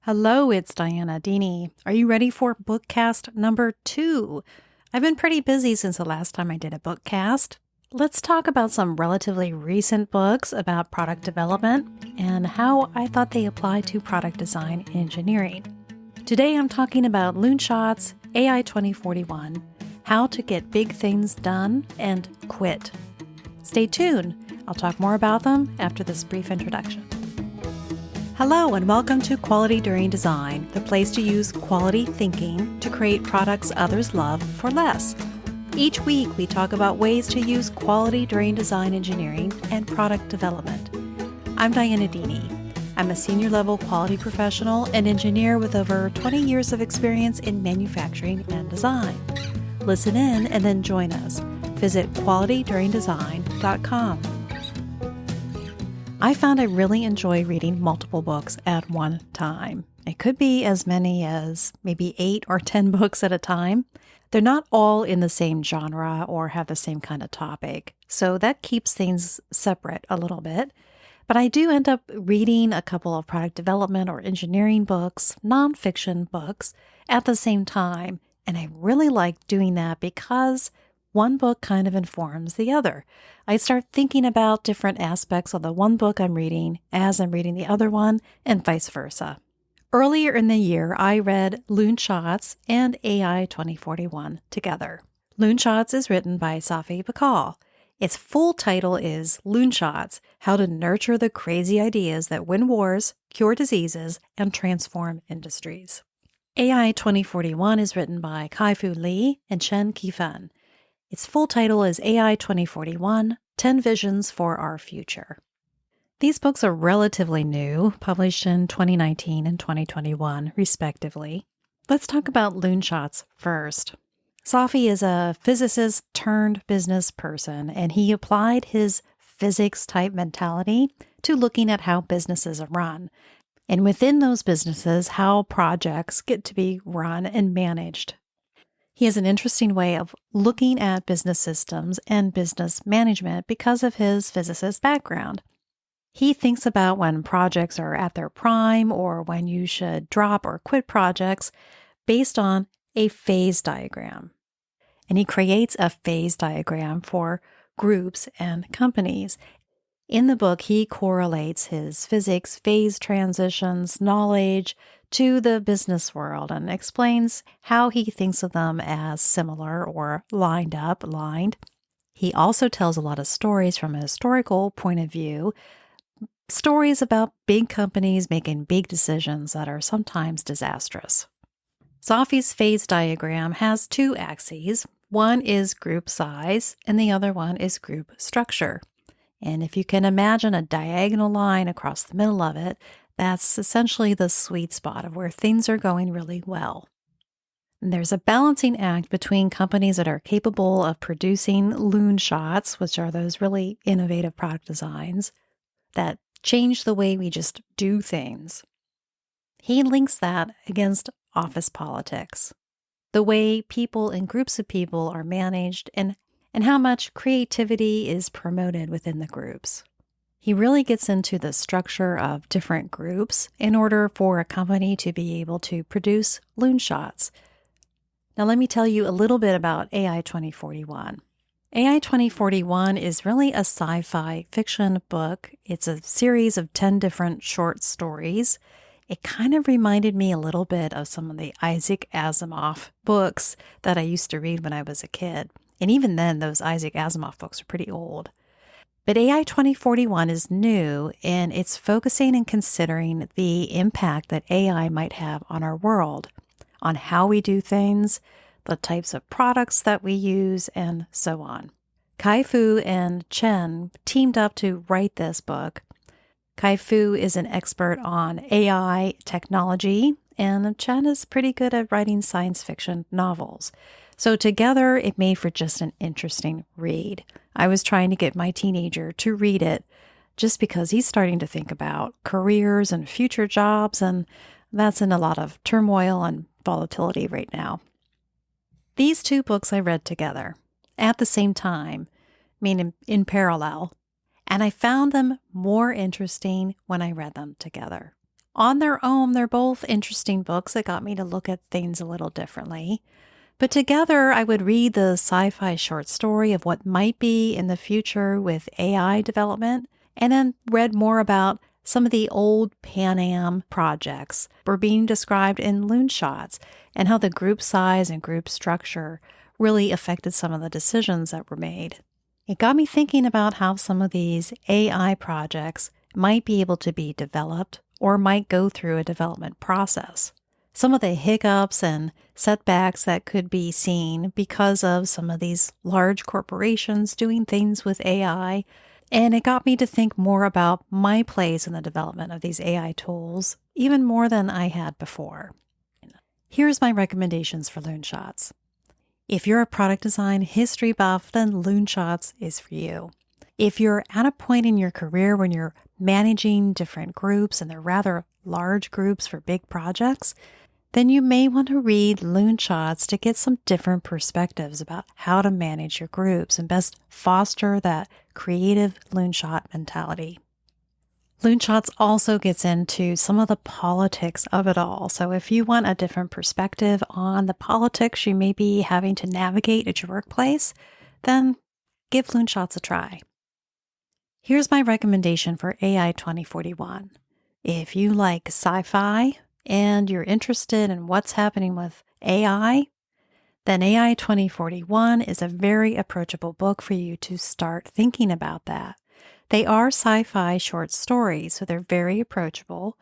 Hello, it's Diana Dini. Are you ready for bookcast number 2? I've been pretty busy since the last time I did a bookcast. Let's talk about some relatively recent books about product development and how I thought they apply to product design and engineering. Today I'm talking about Loonshots, AI 2041, How to Get Big Things Done, and Quit. Stay tuned. I'll talk more about them after this brief introduction. Hello and welcome to Quality During Design, the place to use quality thinking to create products others love for less. Each week we talk about ways to use quality during design engineering and product development. I'm Diana Dini. I'm a senior level quality professional and engineer with over 20 years of experience in manufacturing and design. Listen in and then join us. Visit qualityduringdesign.com. I found I really enjoy reading multiple books at one time. It could be as many as maybe 8 or 10 books at a time. They're not all in the same genre or have the same kind of topic, so that keeps things separate a little bit. But I do end up reading a couple of product development or engineering books, nonfiction books, at the same time, and I really like doing that because one book kind of informs the other. I start thinking about different aspects of the one book I'm reading as I'm reading the other one, and vice versa. Earlier in the year, I read Loonshots and AI 2041 together. Loonshots is written by Safi Bahcall. Its full title is Loonshots, How to Nurture the Crazy Ideas That Win Wars, Cure Diseases, and Transform Industries. AI 2041 is written by Kai-Fu Lee and Chen Quifan. Its full title is AI 2041, 10 Visions for Our Future. These books are relatively new, published in 2019 and 2021, respectively. Let's talk about Loonshots first. Safi is a physicist turned business person, and he applied his physics-type mentality to looking at how businesses are run, and within those businesses, how projects get to be run and managed. He has an interesting way of looking at business systems and business management because of his physicist background. He thinks about when projects are at their prime or when you should drop or quit projects based on a phase diagram. And he creates a phase diagram for groups and companies. In the book, he correlates his physics phase transitions knowledge to the business world and explains how he thinks of them as similar or aligned. He also tells a lot of stories from a historical point of view, stories about big companies making big decisions that are sometimes disastrous. Safi's phase diagram has 2 axes. One is group size and the other one is group structure. And if you can imagine a diagonal line across the middle of it, that's essentially the sweet spot of where things are going really well. And there's a balancing act between companies that are capable of producing Loonshots, which are those really innovative product designs that change the way we just do things. He links that against office politics, the way people and groups of people are managed and how much creativity is promoted within the groups. He really gets into the structure of different groups in order for a company to be able to produce Loonshots. Now let me tell you a little bit about AI 2041. AI 2041 is really a sci-fi fiction book. It's a series of 10 different short stories. It kind of reminded me a little bit of some of the Isaac Asimov books that I used to read when I was a kid. And even then, those Isaac Asimov books are pretty old. But AI 2041 is new, and it's focusing and considering the impact that AI might have on our world, on how we do things, the types of products that we use, and so on. Kai-Fu and Chen teamed up to write this book. Kai-Fu is an expert on AI technology, and Chen is pretty good at writing science fiction novels. So together, it made for just an interesting read. I was trying to get my teenager to read it just because he's starting to think about careers and future jobs, and that's in a lot of turmoil and volatility right now. These 2 books I read together at the same time, meaning in parallel, and I found them more interesting when I read them together. On their own, they're both interesting books that got me to look at things a little differently. But together, I would read the sci-fi short story of what might be in the future with AI development, and then read more about some of the old Pan Am projects were being described in Loonshots and how the group size and group structure really affected some of the decisions that were made. It got me thinking about how some of these AI projects might be able to be developed or might go through a development process. Some of the hiccups and setbacks that could be seen because of some of these large corporations doing things with AI. And it got me to think more about my place in the development of these AI tools, even more than I had before. Here's my recommendations for Loonshots. If you're a product design history buff, then Loonshots is for you. If you're at a point in your career when you're managing different groups and they're rather large groups for big projects, then you may want to read Loonshots to get some different perspectives about how to manage your groups and best foster that creative Loonshot mentality. Loonshots also gets into some of the politics of it all. So if you want a different perspective on the politics you may be having to navigate at your workplace, then give Loonshots a try. Here's my recommendation for AI 2041. If you like sci-fi and you're interested in what's happening with AI, then AI 2041 is a very approachable book for you to start thinking about that. They are sci-fi short stories, so they're very approachable.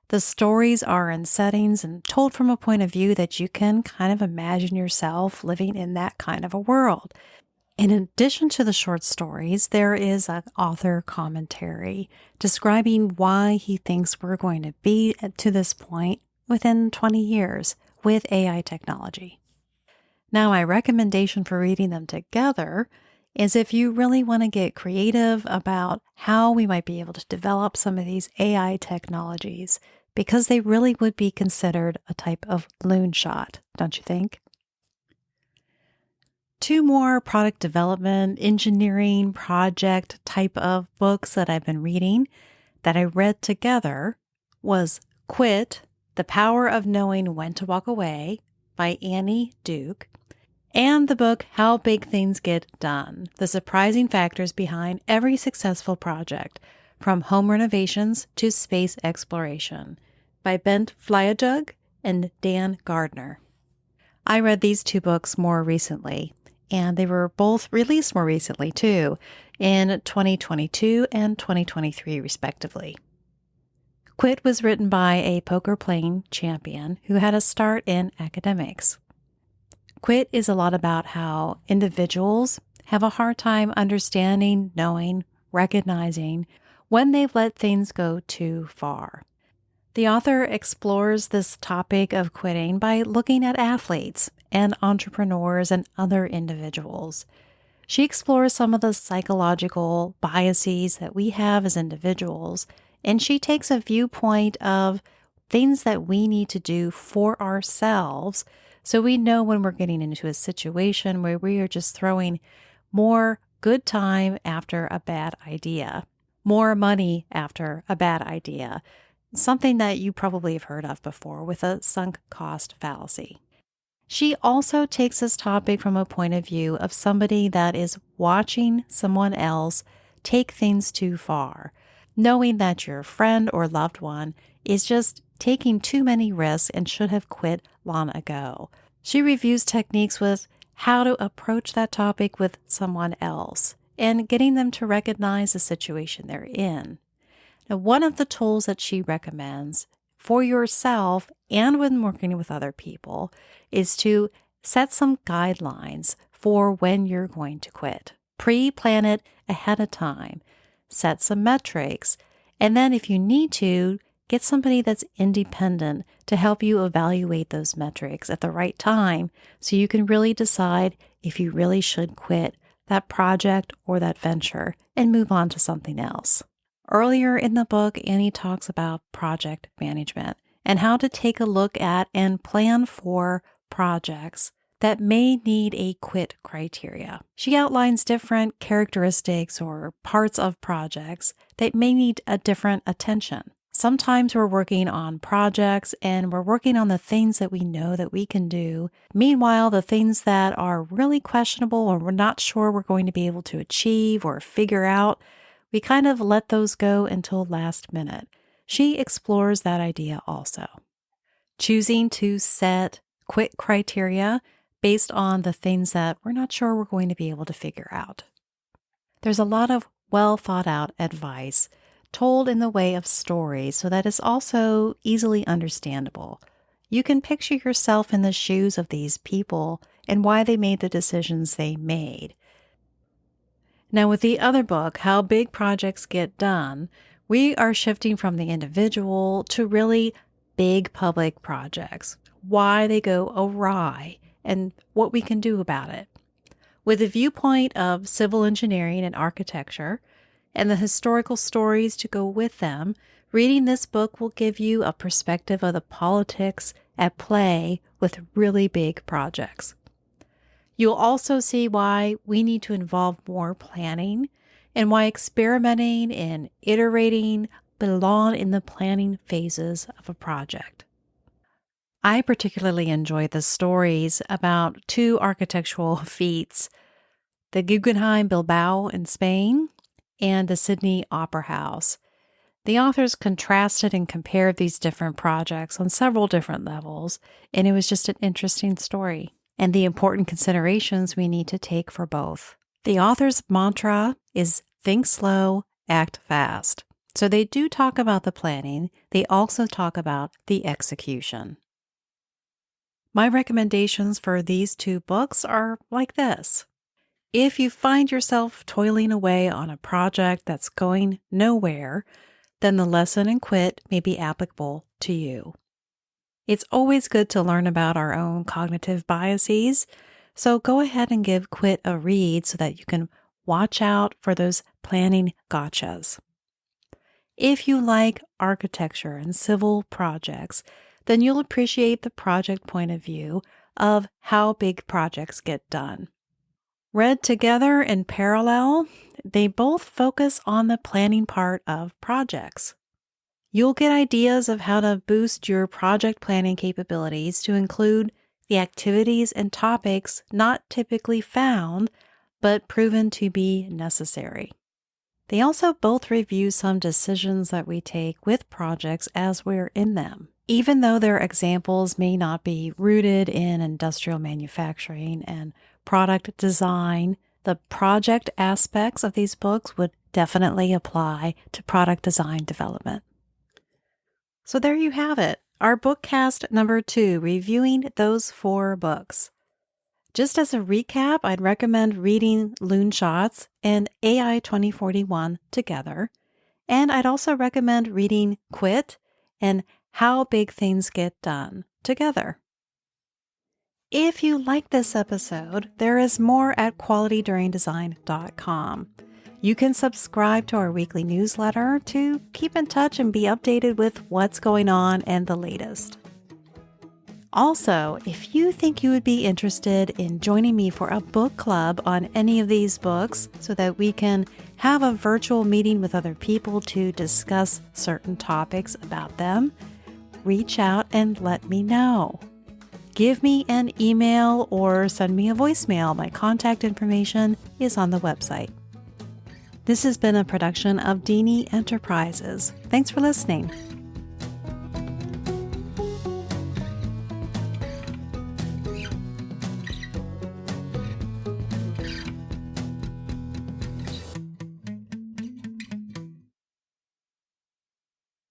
The stories are in settings and told from a point of view that you can kind of imagine yourself living in that kind of a world. In addition to the short stories, there is an author commentary describing why he thinks we're going to be to this point within 20 years with AI technology. Now, my recommendation for reading them together is if you really want to get creative about how we might be able to develop some of these AI technologies, because they really would be considered a type of loonshot, don't you think? Two more product development, engineering, project type of books that I've been reading that I read together was Quit, The Power of Knowing When to Walk Away by Annie Duke, and the book How Big Things Get Done, The Surprising Factors Behind Every Successful Project, from Home Renovations to Space Exploration by Bent Flyvbjerg and Dan Gardner. I read these two books more recently, and they were both released more recently too, in 2022 and 2023 respectively. Quit was written by a poker playing champion who had a start in academics. Quit is a lot about how individuals have a hard time understanding, knowing, recognizing when they've let things go too far. The author explores this topic of quitting by looking at athletes and entrepreneurs and other individuals. She explores some of the psychological biases that we have as individuals, and she takes a viewpoint of things that we need to do for ourselves so we know when we're getting into a situation where we are just throwing more good time after a bad idea, more money after a bad idea, something that you probably have heard of before with a sunk cost fallacy. She also takes this topic from a point of view of somebody that is watching someone else take things too far, knowing that your friend or loved one is just taking too many risks and should have quit long ago. She reviews techniques with how to approach that topic with someone else and getting them to recognize the situation they're in. Now, one of the tools that she recommends for yourself and when working with other people is to set some guidelines for when you're going to quit. Pre-plan it ahead of time. Set some metrics. And then if you need to, get somebody that's independent to help you evaluate those metrics at the right time so you can really decide if you really should quit that project or that venture and move on to something else. Earlier in the book, Annie talks about project management and how to take a look at and plan for projects that may need a quit criteria. She outlines different characteristics or parts of projects that may need a different attention. Sometimes we're working on projects and we're working on the things that we know that we can do. Meanwhile, the things that are really questionable or we're not sure we're going to be able to achieve or figure out, we kind of let those go until last minute. She explores that idea also. Choosing to set quit criteria based on the things that we're not sure we're going to be able to figure out. There's a lot of well thought out advice told in the way of stories so that it's also easily understandable. You can picture yourself in the shoes of these people and why they made the decisions they made. Now, with the other book, How Big Projects Get Done, we are shifting from the individual to really big public projects, why they go awry, and what we can do about it. With a viewpoint of civil engineering and architecture, and the historical stories to go with them, reading this book will give you a perspective of the politics at play with really big projects. You'll also see why we need to involve more planning and why experimenting and iterating belong in the planning phases of a project. I particularly enjoy the stories about two architectural feats, the Guggenheim Bilbao in Spain and the Sydney Opera House. The authors contrasted and compared these different projects on several different levels, and it was just an interesting story and the important considerations we need to take for both. The author's mantra is think slow, act fast. So they do talk about the planning. They also talk about the execution. My recommendations for these two books are like this. If you find yourself toiling away on a project that's going nowhere, then the lesson in Quit may be applicable to you. It's always good to learn about our own cognitive biases, so go ahead and give Quit a read so that you can watch out for those planning gotchas. If you like architecture and civil projects, then you'll appreciate the project point of view of how big projects get done. Read together in parallel, they both focus on the planning part of projects. You'll get ideas of how to boost your project planning capabilities to include the activities and topics not typically found, but proven to be necessary. They also both review some decisions that we take with projects as we're in them. Even though their examples may not be rooted in industrial manufacturing and product design, the project aspects of these books would definitely apply to product design development. So there you have it, our bookcast number 2, reviewing those 4 books. Just as a recap, I'd recommend reading Loonshots and AI 2041 together, and I'd also recommend reading Quit and How Big Things Get Done together. If you like this episode, there is more at qualityduringdesign.com. You can subscribe to our weekly newsletter to keep in touch and be updated with what's going on and the latest. Also, if you think you would be interested in joining me for a book club on any of these books so that we can have a virtual meeting with other people to discuss certain topics about them, reach out and let me know. Give me an email or send me a voicemail. My contact information is on the website. This has been a production of Dini Enterprises. Thanks for listening.